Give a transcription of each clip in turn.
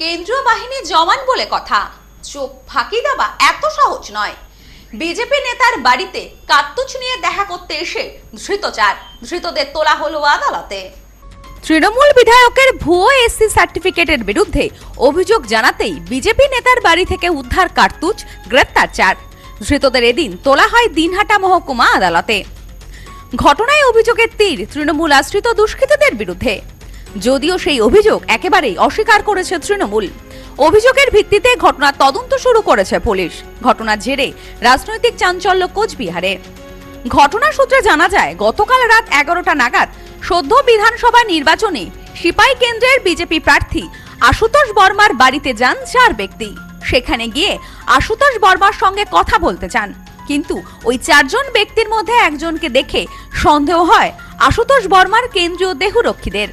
কেন্দ্রীয় বাহিনী জওয়ান বলে কথা, চোখ ফাঁকি দেওয়া এত সহজ নয়। বিজেপি নেতার বাড়িতে কার্তুজ নিয়ে দেখা করতে এসে ধৃতদের তোলা হলো আদালতে। তৃণমূল বিধায়কের ভুয়ো এসসি সার্টিফিকেটের বিরুদ্ধে অভিযোগ জানাতেই বিজেপি নেতার বাড়ি থেকে উদ্ধার কার্তুজ, গ্রেপ্তার 4। ধৃতদের এদিন তোলা হয় দিনহাটা মহকুমা আদালতে। ঘটনায় অভিযোগের তীর তৃণমূল আশ্রিত দুষ্কৃতীদের বিরুদ্ধে, যদিও সেই অভিযোগ একেবারেই অস্বীকার করেছে তৃণমূল। অভিযোগের ভিত্তিতে ঘটনার তদন্ত শুরু করেছে পুলিশ। ঘটনার জেরে রাজনৈতিক চাঞ্চল্য কোচবিহারে। ঘটনা সূত্রে জানা যায়, গতকাল রাত 11টা নাগাদ সদ্য বিধানসভা নির্বাচনে সিপাই কেন্দ্রের বিজেপি প্রার্থী আশুতোষ বর্মার বাড়িতে যান 4 ব্যক্তি। সেখানে গিয়ে আশুতোষ বর্মার সঙ্গে কথা বলতে চান, কিন্তু ওই 4 জন ব্যক্তির মধ্যে একজনকে দেখে সন্দেহ হয় আশুতোষ বর্মার কেন্দ্রীয় দেহরক্ষীদের।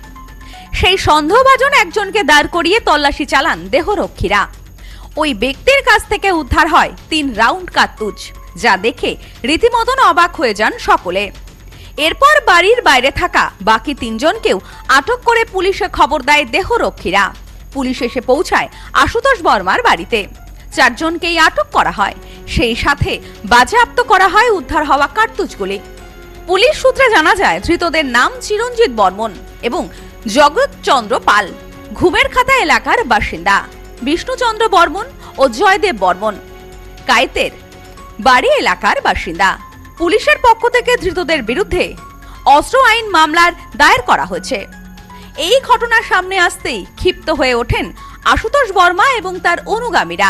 সেই সন্দেহভাজন একজনকে দাঁড় করিয়ে তল্লাশি চালান দেহরক্ষীরা। ওই ব্যক্তির কাছ থেকে উদ্ধার হয় 3 রাউন্ড কার্তুজ, যা দেখে রীতিমতন অবাক হয়ে যান সকলে। এরপর বাড়ির বাইরে থাকা বাকি 3 জনকেও আটক করে পুলিশে খবর দেয় দেহরক্ষীরা। পুলিশ এসে পৌঁছায় আশুতোষ বর্মার বাড়িতে। 4 জনকেই আটক করা হয়, সেই সাথে বাজেয়াপ্ত করা হয় উদ্ধার হওয়া কার্তুজগুলি। পুলিশ সূত্রে জানা যায়, ধৃতদের নাম চিরঞ্জিত বর্মন এবং জগৎচন্দ্র পাল, ঘুমের খাতা এলাকার বাসিন্দা। বিষ্ণুচন্দ্র বর্মন ও জয়দেব বর্মন কায়েতের বাড়ি এলাকার বাসিন্দা। পুলিশের পক্ষ থেকে ধৃতদের বিরুদ্ধে অস্ত্র আইন মামলার দায়ের করা হয়েছে। এই ঘটনার সামনে আসতেই ক্ষিপ্ত হয়ে ওঠেন আশুতোষ বর্মা এবং তার অনুগামীরা।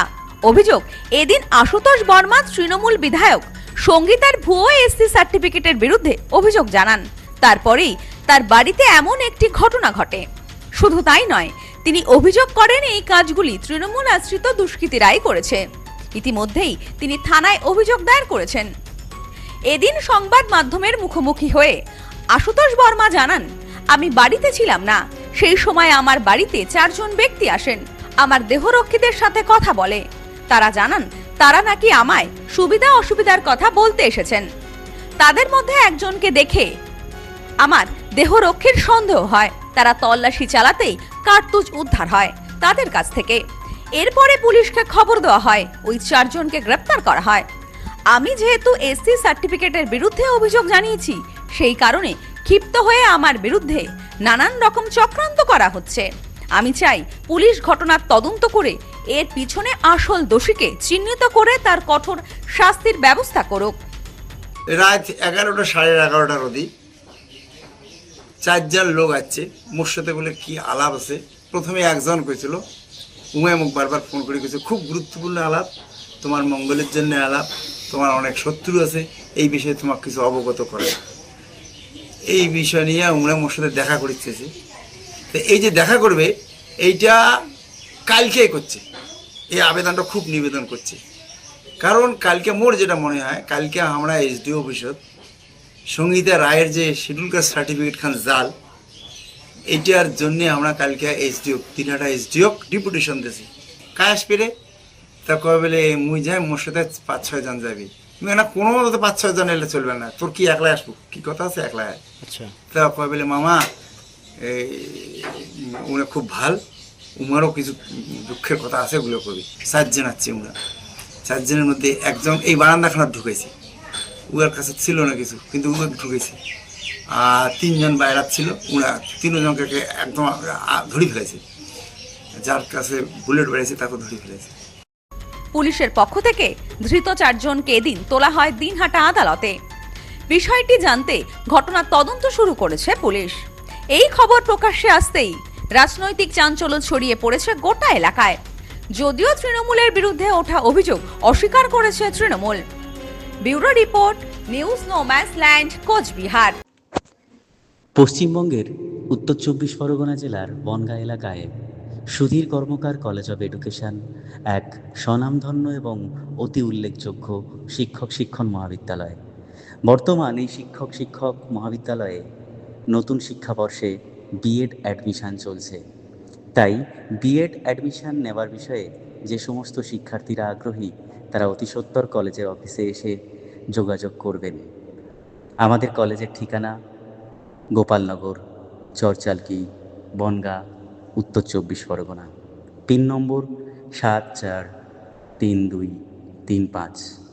অভিযোগ, এদিন আশুতোষ বর্মা তৃণমূল বিধায়ক সঙ্গীতার ভুয়ো এসসি সার্টিফিকেটের বিরুদ্ধে অভিযোগ জানান। তারপরেই তার বাড়িতে এমন একটি ঘটনা ঘটে। শুধু তাই নয়, তিনি অভিযোগ করেন এই কাজগুলি তৃণমূল আশ্রিত দুষ্কৃতীরাই করেছে। ইতিমধ্যেই তিনি থানায় অভিযোগ দায়ের করেছেন। এদিন সংবাদ মাধ্যমের মুখোমুখি হয়ে আশুতোষ বর্মা জানান, আমি বাড়িতে ছিলাম না। সেই সময় আমার বাড়িতে 4 জন ব্যক্তি আসেন, আমার দেহরক্ষীদের সাথে কথা বলে। তারা জানান, তারা নাকি আমায় সুবিধা অসুবিধার কথা বলতে এসেছেন। তাদের মধ্যে একজনকে দেখে আমার দেহরক্ষীর সন্দেহ হয়। তারা তল্লাশি চালাতেই কার্তুজ উদ্ধার হয় তাদের কাছ থেকে। এরপরে পুলিশকে খবর দেওয়া হয়, ওই 4 জনকে গ্রেপ্তার করা হয়। আমি যেহেতু এসসি সার্টিফিকেটের বিরুদ্ধে অভিযোগ জানিয়েছি, সেই কারণে ক্ষিপ্ত হয়ে আমার বিরুদ্ধে নানান রকম চক্রান্ত করা হচ্ছে। আমি চাই পুলিশ ঘটনার তদন্ত করে এর পিছনে আসল দোষীকে চিহ্নিত করে তার কঠোর শাস্তির ব্যবস্থা করুক। রাত 11টা, 11:30 অবধি 4 জন লোক আছে। মোর সাথে বলে কি আলাপ আছে। প্রথমে একজন কইছিল, উমায় মুখ বারবার ফোন করে কইছে, খুব গুরুত্বপূর্ণ আলাপ, তোমার মঙ্গলের জন্য আলাপ, তোমার অনেক শত্রু আছে, এই বিষয়ে তোমাকে কিছু অবগত করে। এই বিষয় নিয়ে উমরা মোর সাথে দেখা করতেছে। তো এই যে দেখা করবে, এইটা কালকে করছে। এই আবেদনটা খুব নিবেদন করছে, কারণ কালকে মোর যেটা মনে হয়, কালকে আমরা এসডিও অফিসত সঙ্গীতা রায়ের যে শিডিউল কাস্ট সার্টিফিকেট খান জাল, এইটার জন্যে আমরা কালকে এসডিও দিনহাটা এসডিও ডিপুটেশন দিয়েছি। কাজ পেরে তা কবে বলে মুই যাই, মোর সাথে 5-6 জন যাবি। না, কোনো মতো 5-6 জন এলে চলবে না, তোর কি একলা আসবো, কি কথা আছে একলা। আচ্ছা, তা কবে বলে মামা উনি খুব ভাল, উমারও কিছু দুঃখের কথা আছে, ওগুলো কবি। 4 জন আছে উমরা। 4 জনের মধ্যে একজন এই বারান্দাখানা ঢুকেছে, উয়ার কাছে ছিল না কিছু, কিন্তু উমার ঢুকেছে। আর 3 জন বাইরে ছিল, উনা 3 জনকে একদম ধরে ফেলেছে। যার কাছে বুলেট বেড়েছে তাকে ধরে ফেলেছে। পুলিশের পক্ষ থেকে ধৃত 4 জনকে এদিন তোলা হয় দিনহাটা আদালতে। বিষয়টি জানতে ঘটনার তদন্ত শুরু করেছে পুলিশ। এই খবর প্রকাশ্যে আসতেই রাজনৈতিক চাঞ্চল্য ছড়িয়ে পড়েছে গোটা এলাকায়। যদিও তৃণমূলের বিরুদ্ধে ওঠা অভিযোগ অস্বীকার করেছে Trinamool. Bureau report, news no man's land, Cooch Behar. পশ্চিমবঙ্গের উত্তর 24 পরগনা জেলার বনগাঁ এলাকায় Sudhir Karmakar college of education এক স্বনামধন্য এবং অতি উল্লেখযোগ্য শিক্ষণ মহাবিদ্যালয়। বর্তমান এই শিক্ষক মহাবিদ্যালয়ে নতুন শিক্ষাবর্ষে বিএড অ্যাডমিশন চলছে। তাই বিএড অ্যাডমিশন নেওয়ার বিষয়ে যে সমস্ত শিক্ষার্থীরা আগ্রহী, তারা অতি সত্বর কলেজের অফিসে এসে যোগাযোগ করবেন। আমাদের কলেজের ঠিকানা গোপালনগর, চরচালকি, বনগাঁ, উত্তর 24 পরগনা। পিন নম্বর 743235।